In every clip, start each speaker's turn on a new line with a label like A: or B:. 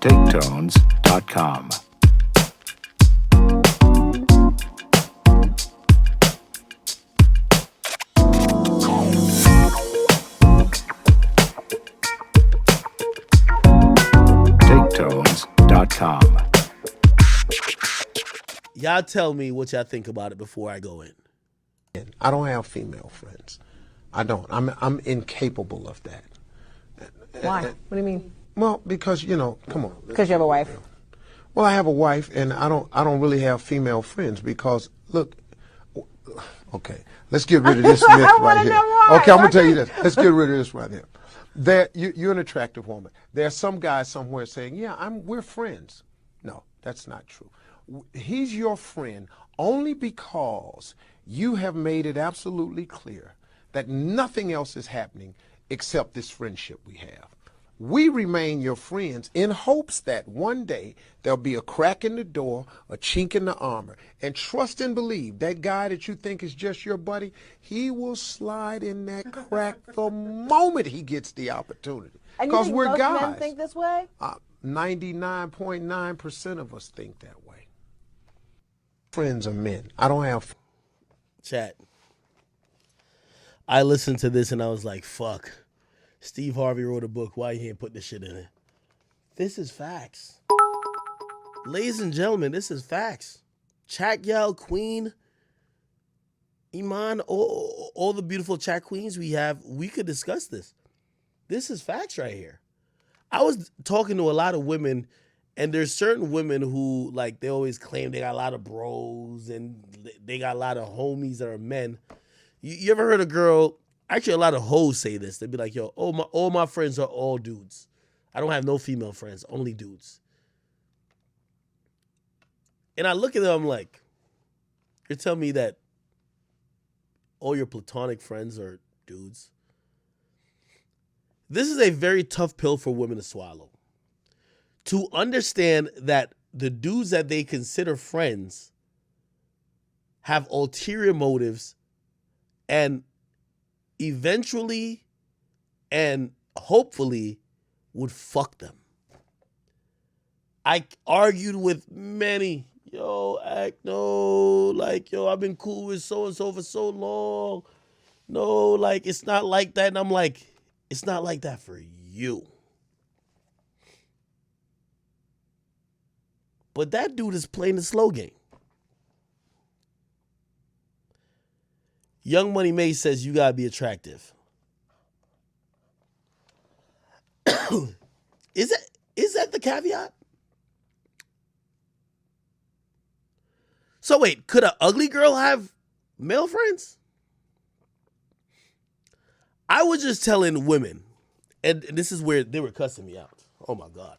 A: TakeTones.com. TakeTones.com.
B: Y'all tell me what y'all think about it before I go in.
C: I don't have female friends. I don't. I'm incapable of that.
D: Why? What do you mean?
C: Well, because come on.
D: Because you have a wife.
C: Well, I have a wife, and I don't really have female friends because look. Okay, let's get rid of this myth right here. Okay, I'm gonna tell you this. Let's get rid of this right here. You're an attractive woman. There's some guy somewhere saying, "Yeah, we're friends." No, that's not true. He's your friend only because you have made it absolutely clear that nothing else is happening except this friendship we have. We remain your friends in hopes that one day there'll be a crack in the door, a chink in the armor. And trust and believe that guy that you think is just your buddy, he will slide in that crack the moment he gets the opportunity.
D: Because
C: we're
D: most
C: guys.
D: men think this way?
C: 99.9% of us think that way. Friends are men. I don't have...
B: Chat. I listened to this and I was like, fuck. Steve Harvey wrote a book. Why he ain't put this shit in it? This is facts. Ladies and gentlemen, this is facts. Chat Gal, Queen, Iman, all the beautiful chat queens we have, we could discuss this. This is facts right here. I was talking to a lot of women, and there's certain women who, like, they always claim they got a lot of bros and they got a lot of homies that are men. You ever heard a girl, actually a lot of hoes say this. They'd be like, yo, all my friends are all dudes. I don't have no female friends, only dudes. And I look at them, I'm like, you're telling me that all your platonic friends are dudes? This is a very tough pill for women to swallow. To understand that the dudes that they consider friends have ulterior motives and eventually and hopefully would fuck them. I argued with many. Yo, I've been cool with so-and-so for so long. No, like, it's not like that. And I'm like, it's not like that for you. But that dude is playing the slow game. Young Money May says you gotta be attractive. Is that the caveat? So wait, could an ugly girl have male friends? I was just telling women, and this is where they were cussing me out. Oh my God.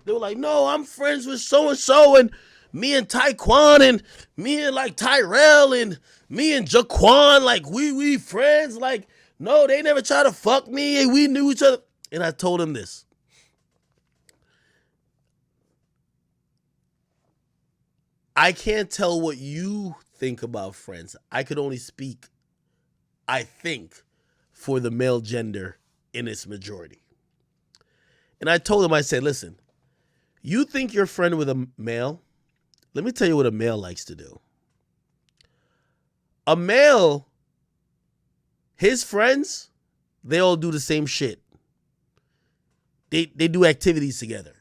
B: They were like, no, I'm friends with so-and-so, and me and Taekwon, and me and like Tyrell, and me and Jaquan, like we friends. Like, no, they never try to fuck me, and we knew each other. And I told them this. I can't tell what you think about friends. I could only speak, I think, for the male gender in its majority. And I told him, I said, listen, you think you're a friend with a male? Let me tell you what a male likes to do. A male, his friends, they all do the same shit. They do activities together.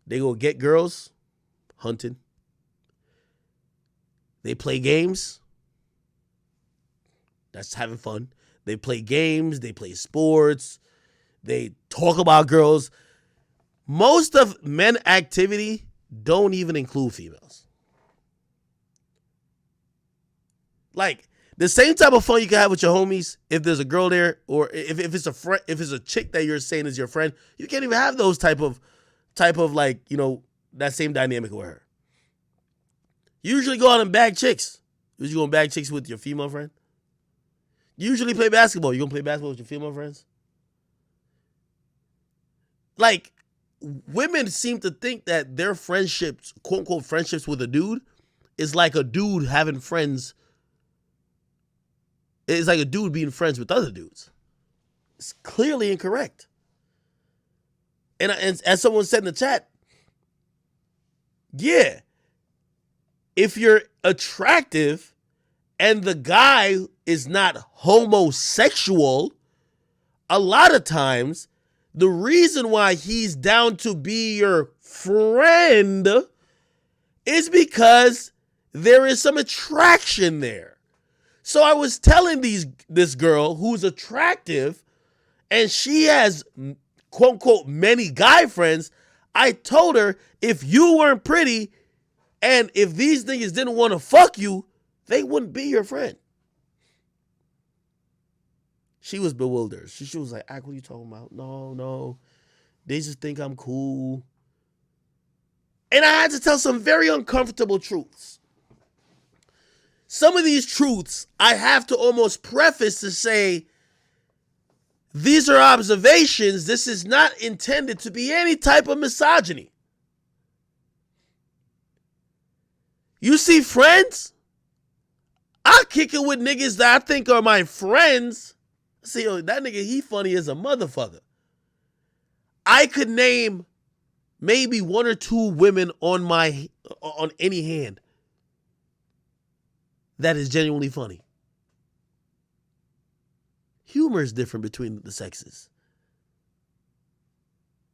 B: They go get girls, hunting. They play games. That's having fun. They play games. They play sports. They talk about girls. Most of men activity don't even include females. Like, the same type of fun you can have with your homies, if there's a girl there, or if it's a friend, if it's a chick that you're saying is your friend, you can't even have those type of like, that same dynamic with her. You usually go out and bag chicks. You go and bag chicks with your female friend. You usually play basketball. You gonna play basketball with your female friends? Like, women seem to think that their friendships, quote unquote friendships with a dude, is like a dude having friends. It's like a dude being friends with other dudes. It's clearly incorrect. And as someone said in the chat, yeah, if you're attractive and the guy is not homosexual, a lot of times the reason why he's down to be your friend is because there is some attraction there. So I was telling this girl who's attractive and she has quote unquote many guy friends. I told her, if you weren't pretty and if these niggas didn't want to fuck you, they wouldn't be your friend. She was bewildered. She was like, what are you talking about? No. They just think I'm cool. And I had to tell some very uncomfortable truths. Some of these truths I have to almost preface to say, these are observations. This is not intended to be any type of misogyny. You see friends? I kick it with niggas that I think are my friends. See, that nigga, he funny as a motherfucker. I could name maybe one or two women on any hand that is genuinely funny. Humor is different between the sexes.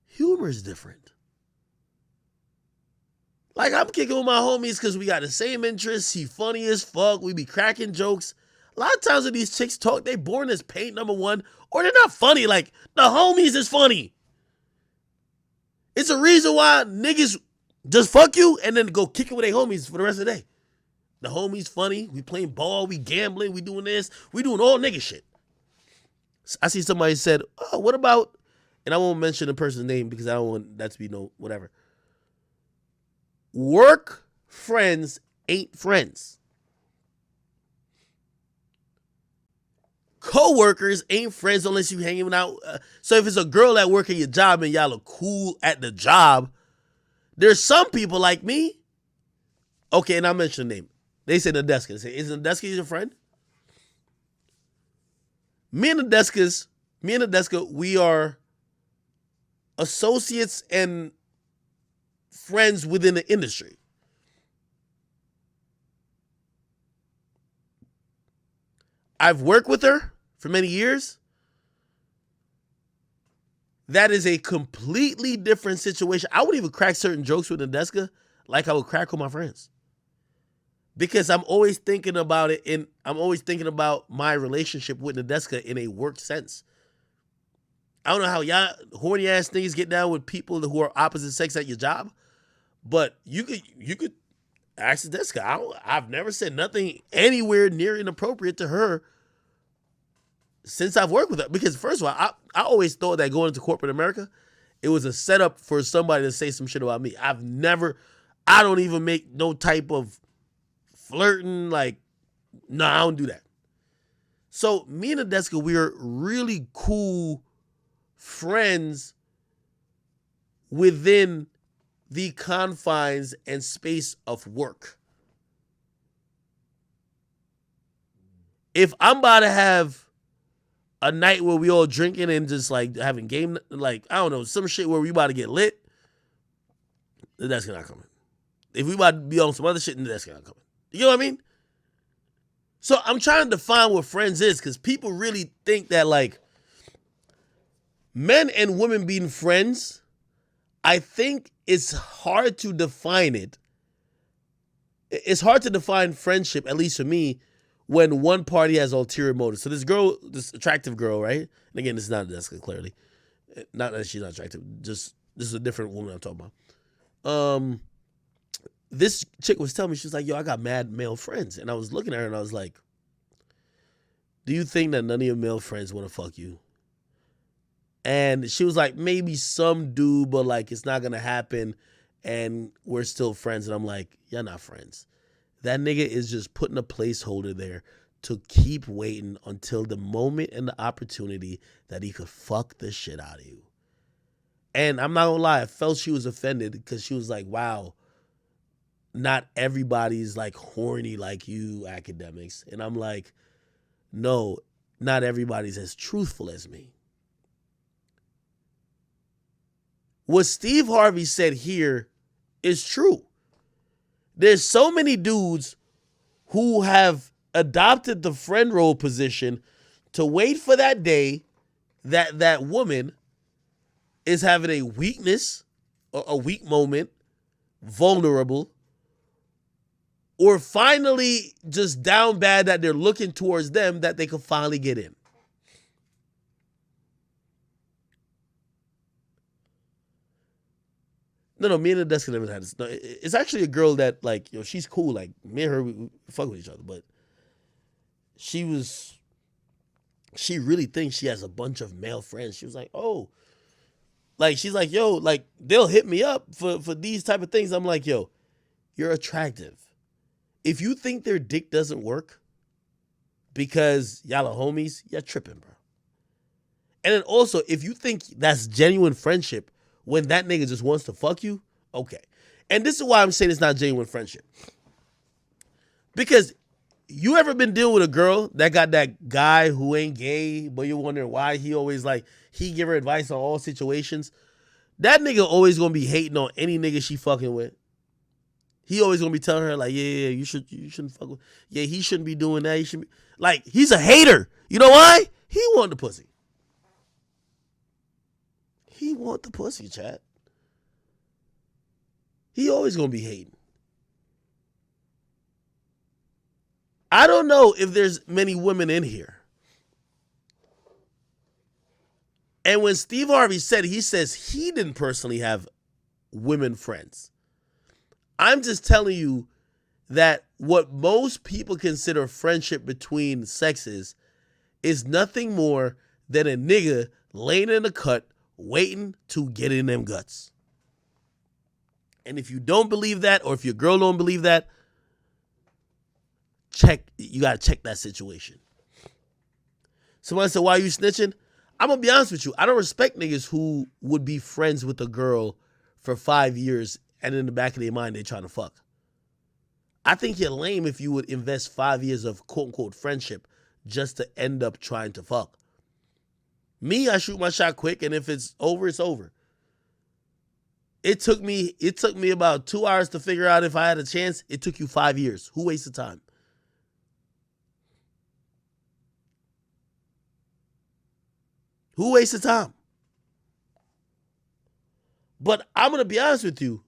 B: Humor is different. Like, I'm kicking with my homies because we got the same interests. He funny as fuck. We be cracking jokes. A lot of times when these chicks talk, they boring as paint, number one, or they're not funny. Like, the homies is funny. It's a reason why niggas just fuck you and then go kick it with their homies for the rest of the day. The homies funny. We playing ball. We gambling. We doing this. We doing all nigga shit. I see somebody said, oh, what about, and I won't mention the person's name because I don't want that to be no whatever. Work friends ain't friends. Co-workers ain't friends unless you hanging out. So if it's a girl at work at your job and y'all look cool at the job, there's some people like me. Okay, and I'll mention the name. They say NADESKA. They say, is NADESKA your friend? Me and NADESKA, we are associates and friends within the industry. I've worked with her for many years. That is a completely different situation. I would even crack certain jokes with NADESKA like I would crack with my friends. Because I'm always thinking about it and I'm always thinking about my relationship with NADESKA in a work sense. I don't know how y'all horny ass niggas get down with people who are opposite sex at your job, but you could ask NADESKA. I've never said nothing anywhere near inappropriate to her since I've worked with her. Because first of all, I always thought that going into corporate America, it was a setup for somebody to say some shit about me. I don't even make no type of flirting, like, no, I don't do that. So me and NADESKA, we're really cool friends within the confines and space of work. If I'm about to have a night where we all drinking and just like having game, like, I don't know, some shit where we about to get lit, NADESKA not coming. If we about to be on some other shit, NADESKA not coming. You know what I mean? So I'm trying to define what friends is because people really think that like men and women being friends, I think it's hard to define it. It's hard to define friendship, at least for me, when one party has ulterior motives. So this attractive girl, right? And again, this is not NADESKA, clearly. Not that she's not attractive. Just this is a different woman I'm talking about. This chick was telling me, she was like, yo, I got mad male friends. And I was looking at her and I was like, do you think that none of your male friends want to fuck you? And she was like, maybe some do, but like it's not going to happen and we're still friends. And I'm like, you're not friends. That nigga is just putting a placeholder there to keep waiting until the moment and the opportunity that he could fuck the shit out of you. And I'm not going to lie, I felt she was offended because she was like, wow, not everybody's like horny like you, Akademiks. And I'm like, no, not everybody's as truthful as me. what Steve Harvey said here is true. There's so many dudes who have adopted the friend role position to wait for that day that that woman is having a weakness, a weak moment, vulnerable, or finally just down bad that they're looking towards them that they can finally get in. No, me and NADESKA never had this. No, it's actually a girl that, like, she's cool. Like, me and her, we fuck with each other. But she really thinks she has a bunch of male friends. She was like, oh. Like, she's like, yo, like, they'll hit me up for these type of things. I'm like, yo, you're attractive. If you think their dick doesn't work because y'all are homies, you're tripping, bro. And then also, if you think that's genuine friendship, when that nigga just wants to fuck you, okay. And this is why I'm saying it's not genuine friendship. Because you ever been dealing with a girl that got that guy who ain't gay, but you're wondering why he always like, he give her advice on all situations? That nigga always gonna be hating on any nigga she fucking with. He always gonna be telling her like, yeah, you shouldn't fuck with, yeah, he shouldn't be doing that. He should be, like, he's a hater. You know why? He want the pussy. He want the pussy, chat. He always gonna be hating. I don't know if there's many women in here. And when Steve Harvey said, he says he didn't personally have women friends. I'm just telling you that what most people consider friendship between sexes is nothing more than a nigga laying in the cut waiting to get in them guts. And if you don't believe that, or if your girl don't believe that, you gotta check that situation. Somebody said, why are you snitching? I'm gonna be honest with you. I don't respect niggas who would be friends with a girl for 5 years and in the back of their mind they trying to fuck. I think you're lame if you would invest 5 years of quote unquote friendship just to end up trying to fuck. Me, I shoot my shot quick, and if it's over, it's over. It took me about 2 hours to figure out if I had a chance. It took you 5 years. Who wasted time? Who wasted time? But I'm going to be honest with you.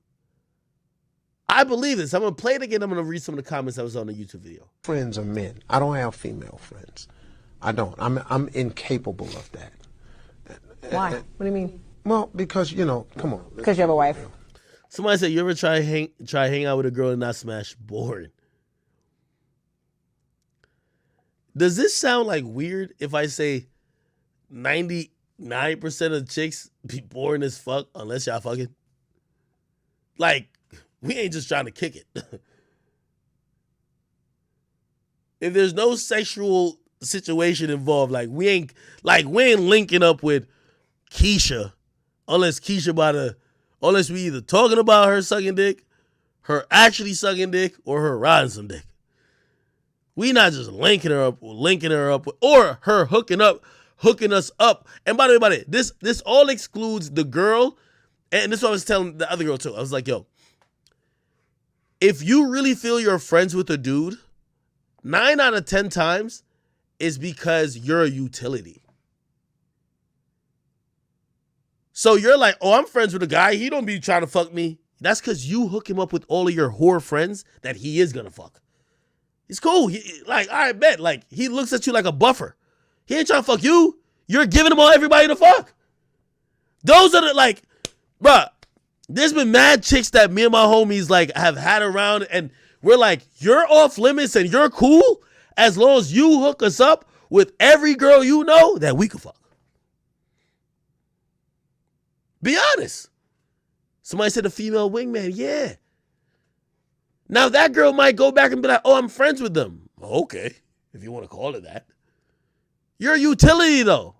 B: I believe this. I'm going to play it again. I'm going to read some of the comments that was on the YouTube video.
C: Friends are men. I don't have female friends. I don't. I'm incapable of that.
D: Why? What do you mean?
C: Well, because, come on.
D: Because you have a wife.
B: Somebody said, you ever try hang out with a girl and not smash? Boring. Does this sound like weird if I say 99% of chicks be boring as fuck unless y'all fucking? Like, we ain't just trying to kick it. If there's no sexual situation involved, like we ain't linking up with Keisha unless we either talking about her sucking dick, her actually sucking dick, or her riding some dick. We not just linking her up with, or her hooking us up. And by the way, this all excludes the girl. And this is what I was telling the other girl too. I was like, yo, if you really feel you're friends with a dude, 9 out of 10 times is because you're a utility. So you're like, oh, I'm friends with a guy. He don't be trying to fuck me. That's because you hook him up with all of your whore friends that he is going to fuck. It's cool. All right, bet. Like, he looks at you like a buffer. He ain't trying to fuck you. You're giving him all everybody to fuck. Those are the, bruh, there's been mad chicks that me and my homies, have had around, and we're like, you're off limits and you're cool as long as you hook us up with every girl you know that we could fuck. Be honest. Somebody said a female wingman. Yeah. Now that girl might go back and be like, oh, I'm friends with them. Okay, if you want to call it that. You're a utility, though.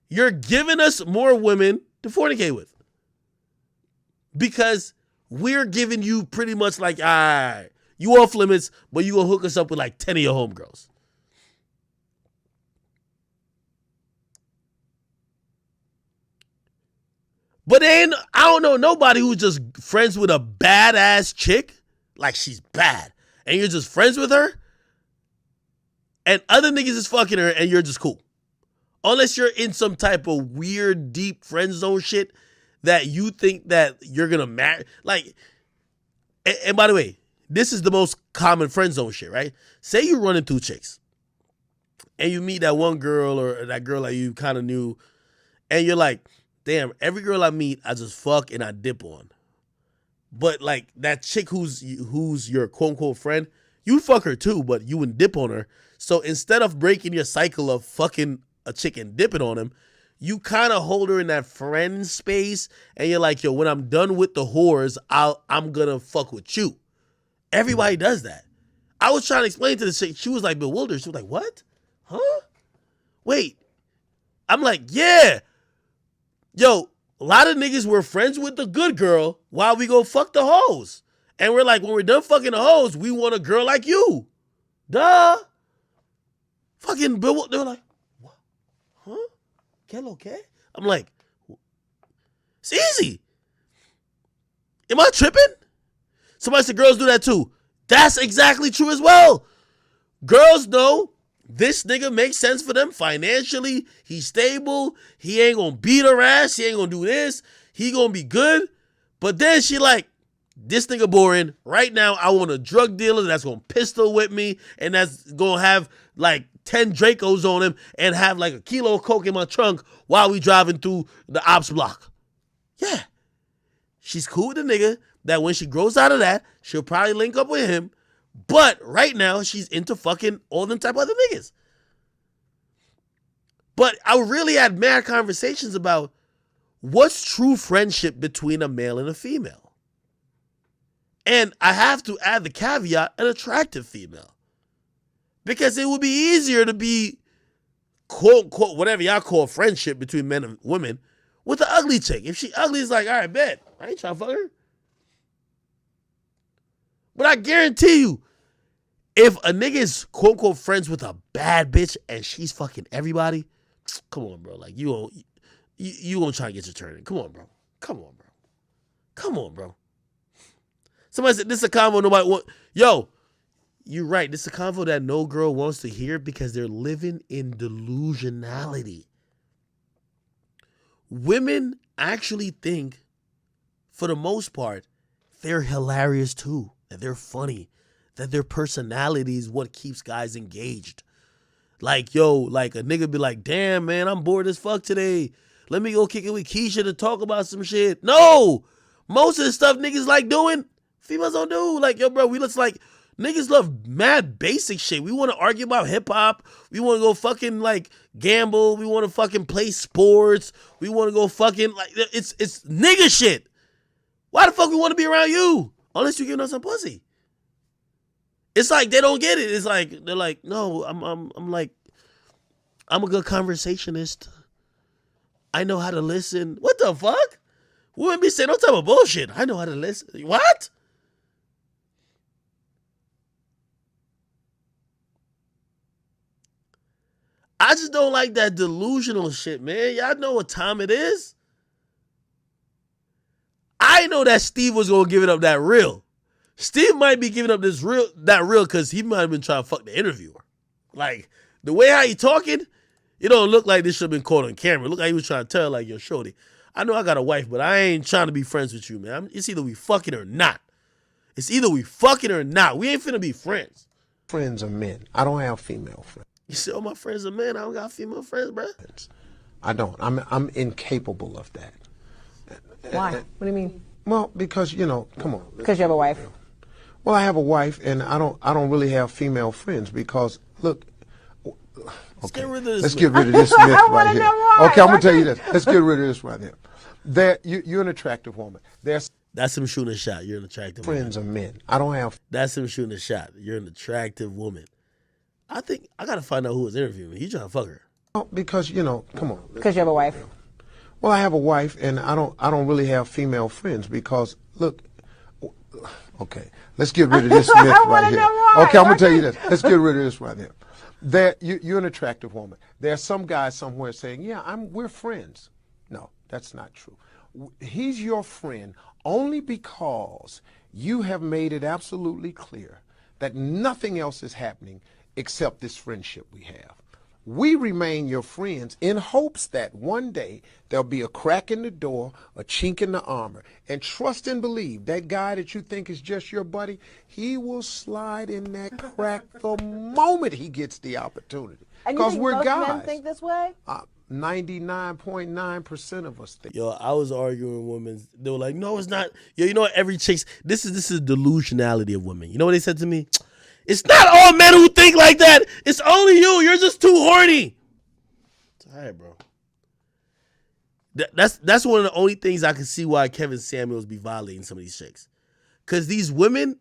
B: You're giving us more women to fornicate with. Because we're giving you pretty much like, all right, you off limits, but you gonna hook us up with 10 of your homegirls. But then I don't know nobody who's just friends with a badass chick, like she's bad, and you're just friends with her, and other niggas is fucking her, and you're just cool. Unless you're in some type of weird, deep friend zone shit that you think that you're gonna marry. Like, and by the way, this is the most common friend zone shit, right? Say you run into chicks, and you meet that one girl or that girl that you kind of knew, and you're like, damn, every girl I meet, I just fuck and I dip on. But like that chick who's your quote unquote friend, you fuck her too, but you wouldn't dip on her. So instead of breaking your cycle of fucking a chick and dipping on him, you kind of hold her in that friend space, and you're like, yo, when I'm done with the whores, I'm gonna fuck with you. Everybody does that. I was trying to explain to the chick, she was like bewildered. She was like, what? Huh? Wait. I'm like, yeah. Yo, a lot of niggas were friends with the good girl while we go fuck the hoes. And we're like, when we're done fucking the hoes, we want a girl like you. Duh. Fucking Bill, they were like, what? Huh? ¿Qué lo que? I'm like, it's easy. Am I tripping? Somebody said girls do that too. That's exactly true as well. Girls know this nigga makes sense for them financially. He's stable. He ain't gonna beat her ass. He ain't gonna do this. He gonna be good. But then she like, this nigga boring. Right now, I want a drug dealer that's gonna pistol whip me and that's gonna have like 10 Dracos on him and have like a kilo of coke in my trunk while we driving through the ops block. Yeah. She's cool with the nigga that when she grows out of that, she'll probably link up with him. But right now, she's into fucking all them type of other niggas. But I really had mad conversations about what's true friendship between a male and a female. And I have to add the caveat, an attractive female. Because it would be easier to be, quote, unquote, whatever y'all call friendship between men and women, with the ugly chick. If she ugly, it's like, all right, bet. I ain't trying to fuck her. But I guarantee you, if a nigga is quote unquote friends with a bad bitch and she's fucking everybody, come on, bro. Like you gonna try to get your turn in. Come on, bro. Come on, bro. Come on, bro. Somebody said this is a convo nobody want. Yo, you're right. This is a convo that no girl wants to hear because they're living in delusionality. Women actually think, for the most part, they're hilarious too. That they're funny, that their personality is what keeps guys engaged. Like, yo, like a nigga be like, damn, man, I'm bored as fuck today. Let me go kick it with Keisha to talk about some shit. No! Most of the stuff niggas like doing, females don't do. Like, yo, bro, we look like, niggas love mad basic shit. We want to argue about hip-hop. We want to go fucking, like, gamble. We want to fucking play sports. We want to go fucking, like, it's nigga shit. Why the fuck we want to be around you? Unless you giving us some pussy. It's like they don't get it. It's like they're like, no, I'm like, I'm a good conversationist. I know how to listen. What the fuck? We wouldn't be saying no type of bullshit. I know how to listen. What? I just don't like that delusional shit, man. Y'all know what time it is. I know that Steve was gonna give it up that real. Steve might be giving up that real because he might have been trying to fuck the interviewer. Like the way how he talking, it don't look like this should have been caught on camera. Look like he was trying to tell like, yo, shorty, I know I got a wife, but I ain't trying to be friends with you, man. It's either we fucking or not. It's either we fucking or not. We ain't finna be friends.
C: Friends are men. I don't have female friends.
B: You say, oh, my friends are men. I don't got female friends, bro.
C: I don't. I'm incapable of that.
D: Why? What do you mean?
C: Well, because, you know, come on.
D: Because you have a wife.
C: Well, I have a wife, and I don't really have female friends because, look, okay, let's get rid of this myth right here. Okay, I'm gonna tell you this. Let's get rid of this right here. You're an attractive woman.
B: That's him shooting a shot. You're an attractive
C: friends
B: woman.
C: Are men. I don't have.
B: That's him shooting a shot. You're an attractive woman. I think I gotta find out who was interviewing me. He trying to fuck her.
C: Well, because, you know, come on.
D: Because you have a wife.
C: Well, I have a wife, and I don't really have female friends because, look, okay, let's get rid of this myth right here. Okay, I'm gonna tell you this. Let's get rid of this right here. You're an attractive woman. There's some guy somewhere saying, yeah, we're friends. No, that's not true. He's your friend only because you have made it absolutely clear that nothing else is happening except this friendship we have. We remain your friends in hopes that one day there'll be a crack in the door, a chink in the armor, and trust and believe that guy that you think is just your buddy, he will slide in that crack the moment he gets the opportunity.
D: And you
C: Because
D: think
C: we're
D: most
C: guys.
D: men think this way?
C: 99.9% of us think.
B: Yo, I was arguing with women. They were like, "No, it's not." Yo, you know what? Every chick's this is delusionality of women. You know what they said to me? It's not all men who think like that. It's only you. You're just too horny. It's all right, bro. That's one of the only things I can see why Kevin Samuels be violating some of these chicks. Because these women,